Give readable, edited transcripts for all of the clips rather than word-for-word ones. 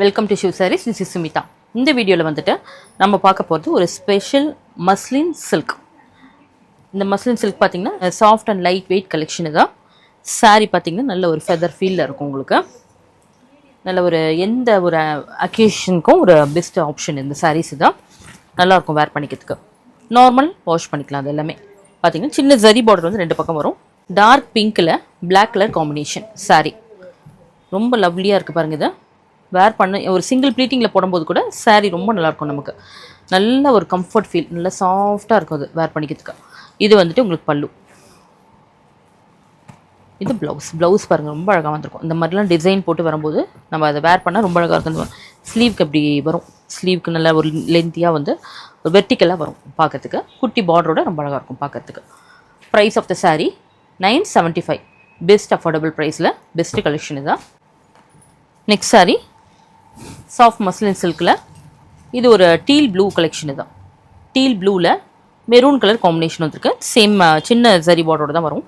Welcome to Shiv Sarees. This is Sumitha. இந்த வீடியோவில் வந்துட்டு நம்ம பார்க்க போகிறது ஒரு ஸ்பெஷல் மஸ்லின் சில்க். இந்த மஸ்லின் சில்க் பார்த்திங்கன்னா soft and light weight collection தான். சாரீ பார்த்திங்கன்னா நல்ல ஒரு ஃபெதர் ஃபீலில் இருக்கும். உங்களுக்கு நல்ல ஒரு எந்த ஒரு அக்கேஷனுக்கும் ஒரு பெஸ்ட் ஆப்ஷன் இந்த சாரீஸ் தான். நல்லாயிருக்கும் வேர் பண்ணிக்கிறதுக்கு. நார்மல் வாஷ் பண்ணிக்கலாம். அது எல்லாமே பார்த்திங்கன்னா சின்ன ஜரி பார்டர் வந்து 2 பக்கம் வரும். டார்க் பிங்க்கில் பிளாக் கலர் காம்பினேஷன் சாரீ ரொம்ப லவ்லியாக இருக்குது பாருங்கள். இதை வேர் பண்ண ஒரு சிங்கிள் ப்ளீட்டிங்கில் போடும்போது கூட சாரீ ரொம்ப நல்லாயிருக்கும். நமக்கு நல்ல ஒரு கம்ஃபர்ட் ஃபீல், நல்லா சாஃப்டாக இருக்கும் அது வேர் பண்ணிக்கிறதுக்கு. இது வந்துட்டு உங்களுக்கு பல்லு, இது ப்ளவுஸ் பாருங்கள் ரொம்ப அழகாக வந்திருக்கும். இந்த மாதிரிலாம் டிசைன் போட்டு வரும்போது நம்ம அதை வேர் பண்ணால் ரொம்ப அழகாக இருக்கும். ஸ்லீவ்க்கு அப்படி வரும், ஸ்லீவ்க்கு நல்லா ஒரு லென்த்தியாக வந்து ஒரு வெர்டிக்கலாக வரும் பார்க்கறதுக்கு. குட்டி பார்டரோட ரொம்ப அழகாக இருக்கும் பார்க்கறதுக்கு. Price of the sari 975. Best affordable ப்ரைஸில் பெஸ்ட்டு கலெக்ஷன் தான். நெக்ஸ்ட் சாரீ சாஃப்ட் மஸ்லின் சில்கில் இது ஒரு டீல் ப்ளூ கலெக்ஷனு தான். டீல் ப்ளூவில் மெரூன் கலர் காம்பினேஷன் வந்துருக்கு. சேம் சின்ன ஜரி பார்டரோட தான் வரும்.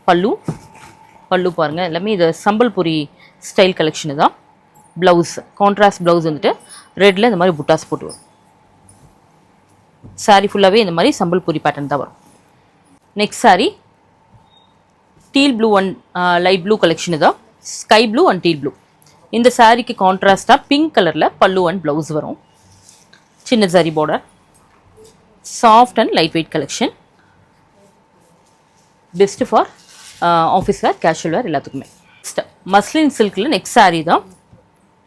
பல்லு பாருங்கள் எல்லாமே இது சம்பல்புரி ஸ்டைல் கலெக்ஷனு தான். ப்ளவுஸ் கான்ட்ராஸ்ட் ப்ளவுஸ் வந்துட்டு ரெட்டில் இந்த மாதிரி புட்டாஸ் போட்டு வரும். சாரீ ஃபுல்லாகவே இந்த மாதிரி சம்பல்புரி பேட்டர்ன் தான் வரும். Next sari teal blue and light blue collection தான். Sky blue and teal blue. இந்த சாரீக்கு கான்ட்ராஸ்டாக பிங்க் கலரில் பல்லு அண்ட் ப்ளவுஸ் வரும். சின்ன zari border, soft and light wait collection. Best for office wear, casual வேர் எல்லாத்துக்குமே. மஸ்லின் சில்கில் நெக்ஸ்ட் சாரீ தான்.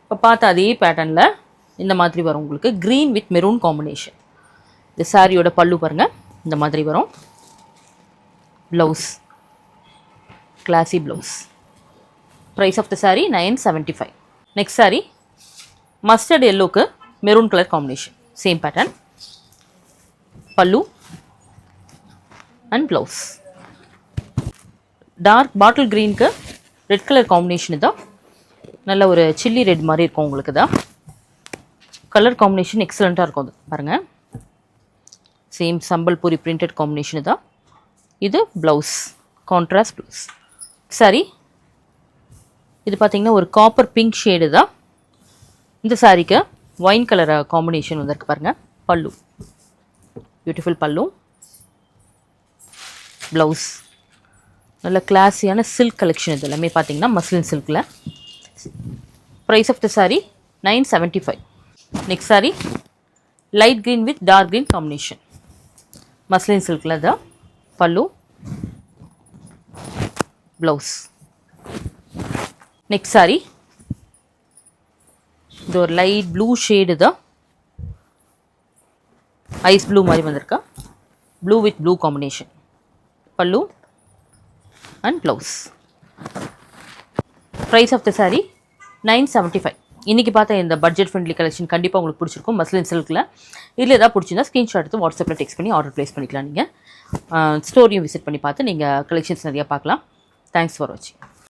இப்போ பார்த்த அதே பேட்டர்னில் இந்த மாதிரி வரும் உங்களுக்கு. Green with maroon combination. இந்த சாரியோட பல்லு பாருங்கள் இந்த மாதிரி வரும். Blouse classy blouse. Price of the sari 975. Next sari mustard எல்லோக்கு maroon colour combination. Same pattern. Pallu and blouse. Dark bottle க்ரீனுக்கு ரெட் கலர் காம்பினேஷனு தான். நல்ல ஒரு சில்லி ரெட் மாதிரி இருக்கும் உங்களுக்கு தான். கலர் காம்பினேஷன் எக்ஸலண்ட்டாக இருக்கும். அது பாருங்கள். சேம் சம்பல்பூரி பிரிண்டட் காம்பினேஷனு தான். இது ப்ளவுஸ் கான்ட்ராஸ்ட் ப்ளவுஸ். சாரீ இது பார்த்திங்கன்னா ஒரு காப்பர் பிங்க் ஷேடு தான். இந்த சாரீக்கு ஒயின் கலர் காம்பினேஷன் வந்திருக்கு பாருங்கள். பல்லு பியூட்டிஃபுல் பல்லு. ப்ளவுஸ் நல்ல கிளாஸியான சில்க் கலெக்ஷன். இது எல்லாமே பார்த்திங்கன்னா மஸ்லின் சில்கில். Price of the sari 975. Next sari light green with dark green combination. Muslin சில்கில் தான். பல்லு ப்ளவுஸ். நெக்ஸ்ட் சாரீ இது ஒரு லைட் ப்ளூ ஷேடு தான். ஐஸ் ப்ளூ மாதிரி வந்திருக்கா. Blue with blue combination. Pallu and blouse. Price of the sari 975. இன்றைக்கி பார்த்த இந்த பட்ஜெட் ஃப்ரெண்ட்லி கலெக்ஷன் கண்டிப்பாக உங்களுக்கு பிடிச்சிருக்கும் மஸ்லின் சில்கில். இதில் எதாவது பிடிச்சிருந்தா ஸ்க்ரீன்ஷாட் எடுத்து வாட்ஸ்அப்பில் டெக்ஸ்ட் பண்ணி ஆர்டர் ப்ளேஸ் பண்ணிக்கலாம். நீங்கள் ஸ்டோரியும் விசிட் பண்ணி பார்த்து நீங்கள் கலெக்ஷன்ஸ் நிறையா பார்க்கலாம். தேங்க்ஸ் ஃபார் வாட்சிங்.